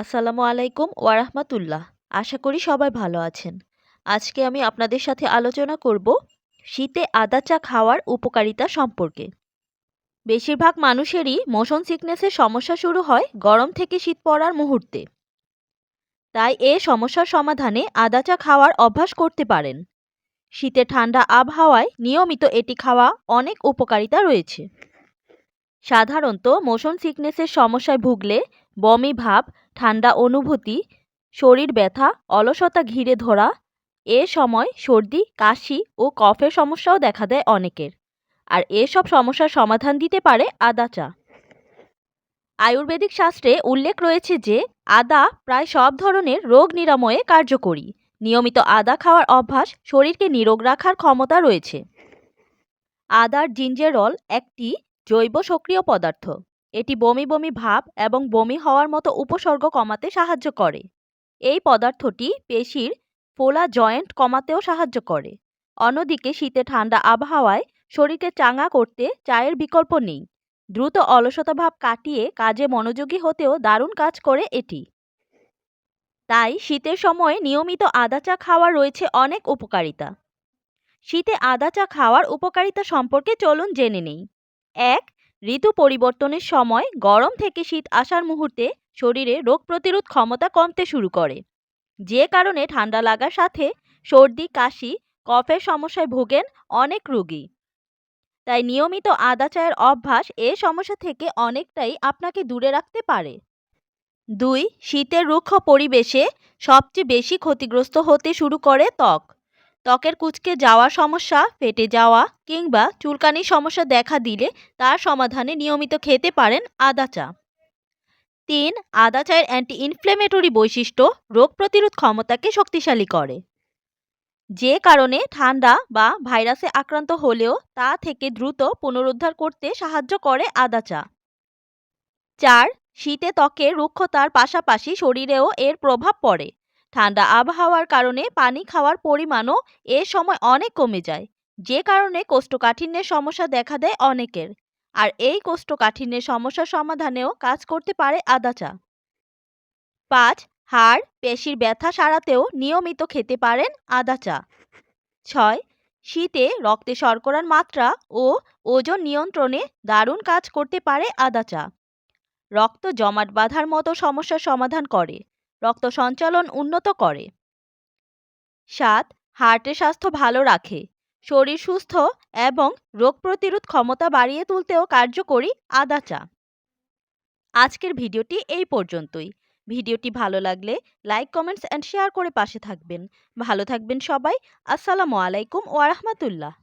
আসসালামু আলাইকুম ওয়ারাহমাতুল্লাহ। আশা করি সবাই ভালো আছেন। আজকে আমি আপনাদের সাথে আলোচনা করব শীতে আদা চা খাওয়ার উপকারিতা সম্পর্কে। বেশিরভাগ মানুষেরই মোশন সিকনেসের সমস্যা শুরু হয় গরম থেকে শীত পড়ার মুহূর্তে। তাই এ সমস্যার সমাধানে আদা চা খাওয়ার অভ্যাস করতে পারেন। শীতে ঠান্ডা আবহাওয়ায় নিয়মিত এটি খাওয়া অনেক উপকারিতা রয়েছে। সাধারণত মোশন সিকনেসের সমস্যায় ভুগলে বমি ভাব, ঠান্ডা অনুভূতি, শরীর ব্যথা, অলসতা ঘিরে ধরা, এ সময় সর্দি, কাশি ও কফের সমস্যাও দেখা দেয় অনেকের। আর এসব সমস্যার সমাধান দিতে পারে আদা চা। আয়ুর্বেদিক শাস্ত্রে উল্লেখ রয়েছে যে আদা প্রায় সব ধরনের রোগ নিরাময়ে কার্যকরী। নিয়মিত আদা খাওয়ার অভ্যাস শরীরকে নিরোগ রাখার ক্ষমতা রয়েছে। আদার জিঞ্জেরল একটি জৈব সক্রিয় পদার্থ। এটি বমি বমি ভাব এবং বমি হওয়ার মতো উপসর্গ কমাতে সাহায্য করে। এই পদার্থটি পেশির ফোলা জয়েন্ট কমাতেও সাহায্য করে। অন্যদিকে শীতে ঠান্ডা আবহাওয়ায় শরীরকে চাঙ্গা করতে চায়ের বিকল্প নেই। দ্রুত অলসতা ভাব কাটিয়ে কাজে মনোযোগী হতেও দারুণ কাজ করে এটি। তাই শীতের সময় নিয়মিত আদা চা খাওয়ার রয়েছে অনেক উপকারিতা। শীতে আদা চা খাওয়ার উপকারিতা সম্পর্কে চলুন জেনে নেই। ১. ঋতু পরিবর্তনের সময় গরম থেকে শীত আসার মুহূর্তে শরীরে রোগ প্রতিরোধ ক্ষমতা কমতে শুরু করে, যে কারণে ঠান্ডা লাগার সাথে সর্দি, কাশি, কফের সমস্যায় ভোগেন অনেক রোগী। তাই নিয়মিত আদা চায়ের অভ্যাস এ সমস্যা থেকে অনেকটাই আপনাকে দূরে রাখতে পারে। ২. শীতের রুক্ষ পরিবেশে সবচেয়ে বেশি ক্ষতিগ্রস্ত হতে শুরু করে ত্বক। ত্বকের কুঁচকে যাওয়ার সমস্যা, ফেটে যাওয়া কিংবা চুলকানির সমস্যা দেখা দিলে তার সমাধানে নিয়মিত খেতে পারেন আদা চা। ৩. আদা চায়ের অ্যান্টি ইনফ্লেমেটরি বৈশিষ্ট্য রোগ প্রতিরোধ ক্ষমতাকে শক্তিশালী করে, যে কারণে ঠান্ডা বা ভাইরাসে আক্রান্ত হলেও তা থেকে দ্রুত পুনরুদ্ধার করতে সাহায্য করে আদা চা। ৪. শীতে ত্বকের রুক্ষতার পাশাপাশি শরীরেও এর প্রভাব পড়ে। ঠান্ডা আবহাওয়ার কারণে পানি খাওয়ার পরিমাণও এ সময় অনেক কমে যায়, যে কারণে কোষ্ঠকাঠিন্যের সমস্যা দেখা দেয় অনেকের। আর এই কোষ্ঠকাঠিন্যের সমস্যার সমাধানেও কাজ করতে পারে আদা চা। ৫. হাড় পেশির ব্যথা সারাতেও নিয়মিত খেতে পারেন আদা চা। ৬. শীতে রক্তে শর্করার মাত্রা ও ওজন নিয়ন্ত্রণে দারুণ কাজ করতে পারে আদা চা। রক্ত জমাট বাঁধার মতো সমস্যার সমাধান করে, রক্ত সঞ্চালন উন্নত করে। ৭. হার্টের স্বাস্থ্য ভালো রাখে, শরীর সুস্থ এবং রোগ প্রতিরোধ ক্ষমতা বাড়িয়ে তুলতেও কার্যকরী আদা চা। আজকের ভিডিওটি এই পর্যন্তই। ভিডিওটি ভালো লাগলে লাইক, কমেন্টস অ্যান্ড শেয়ার করে পাশে থাকবেন। ভালো থাকবেন সবাই। আসসালামু আলাইকুম ওয়া রাহমাতুল্লাহ।